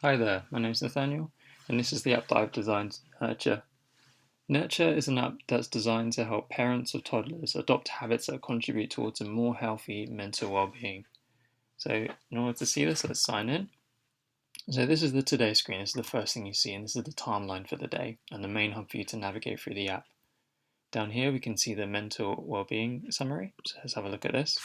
Hi there, my name's Nathaniel, and this is the app that I've designed, Nurture. Nurture is an app that's designed to help parents of toddlers adopt habits that contribute towards a more healthy mental well-being. So, in order to see this, let's sign in. So, this is the Today screen. This is the first thing you see, and this is the timeline for the day, and the main hub for you to navigate through the app. Down here, we can see the mental well-being summary. So, let's have a look at this.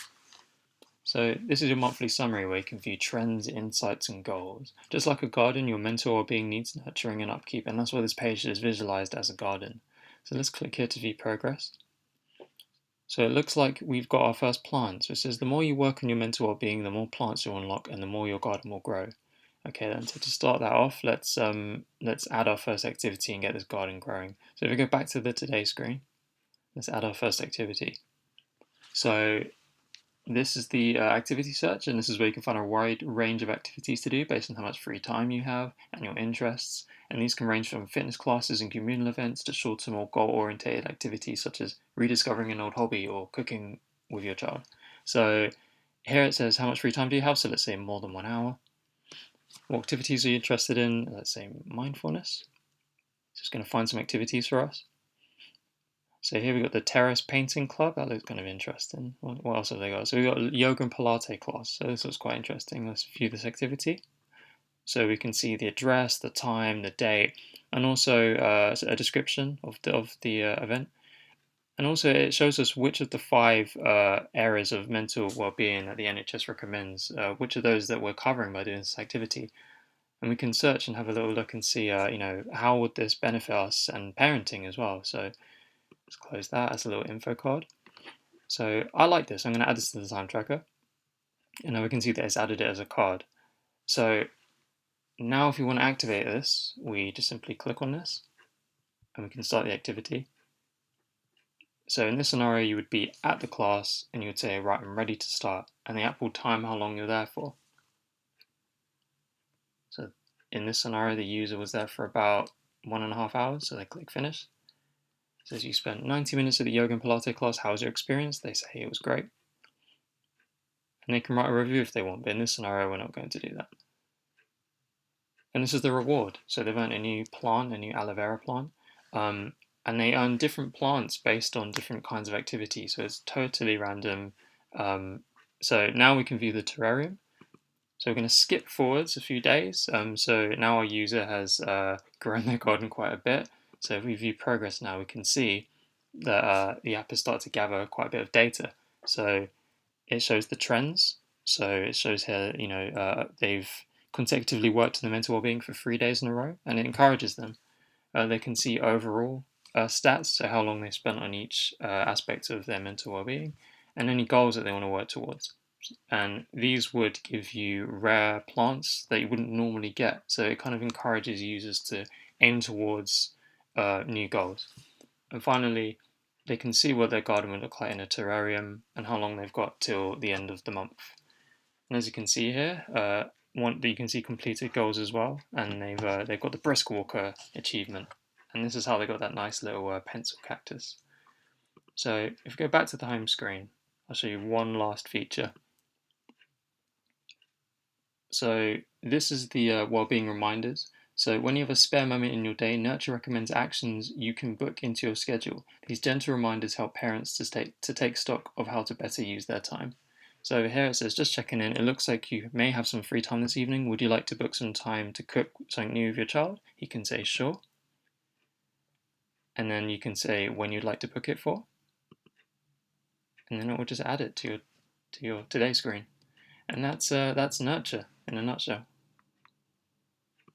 So this is your monthly summary where you can view trends, insights, and goals. Just like a garden, your mental well-being needs nurturing and upkeep, and that's why this page is visualized as a garden. So let's click here to view progress. So it looks like we've got our first plants, which says the more you work on your mental well-being, the more plants you'll unlock, and the more your garden will grow. Okay, then so to start that off, let's add our first activity and get this garden growing. So if we go back to the Today screen, let's add our first activity. So this is the activity search, and this is where you can find a wide range of activities to do based on how much free time you have and your interests. And these can range from fitness classes and communal events to shorter, more goal-oriented activities such as rediscovering an old hobby or cooking with your child. So here it says how much free time do you have? So let's say more than 1 hour. What activities are you interested in? Let's say mindfulness. So it's going to find some activities for us. So here we've got the Terrace Painting Club. That looks kind of interesting. What else have they got? So we've got a yoga and Pilates class. So this looks quite interesting. Let's view this activity. So we can see the address, the time, the date, and also a description of the event. And also it shows us which of the five areas of mental well-being that the NHS recommends, which of those that we're covering by doing this activity. And we can search and have a little look and see, how would this benefit us and parenting as well. So let's close that as a little info card. So I like this. I'm going to add this to the time tracker. And now we can see that it's added it as a card. So now if we want to activate this, we just simply click on this and we can start the activity. So in this scenario, you would be at the class and you would say, right, I'm ready to start. And the app will time how long you're there for. So in this scenario, the user was there for about 1.5 hours. So they click finish. It says you spent 90 minutes at the yoga and Pilates class. How was your experience? They say it was great. And they can write a review if they want, but in this scenario, we're not going to do that. And this is the reward. So they've earned a new plant, a new aloe vera plant, and they earn different plants based on different kinds of activity. So it's totally random. So now we can view the terrarium. So we're going to skip forwards a few days. So now our user has grown their garden quite a bit. So if we view progress now, we can see that the app has started to gather quite a bit of data. So it shows the trends. So it shows here, they've consecutively worked on the mental well-being for 3 days in a row, and it encourages them. They can see overall stats, so how long they spent on each aspect of their mental well-being, and any goals that they want to work towards. And these would give you rare plants that you wouldn't normally get. So it kind of encourages users to aim towards new goals. And finally, they can see what their garden would look like in a terrarium and how long they've got till the end of the month. And as you can see here, you can see completed goals as well, and they've got the brisk walker achievement, and this is how they got that nice little pencil cactus. So if we go back to the home screen, I'll show you one last feature. So this is the well-being reminders. So when you have a spare moment in your day, Nurture recommends actions you can book into your schedule. These gentle reminders help parents to take stock of how to better use their time. So over here it says, just checking in, it looks like you may have some free time this evening. Would you like to book some time to cook something new with your child? You can say sure. And then you can say when you'd like to book it for. And then it will just add it to your Today screen. And that's Nurture in a nutshell.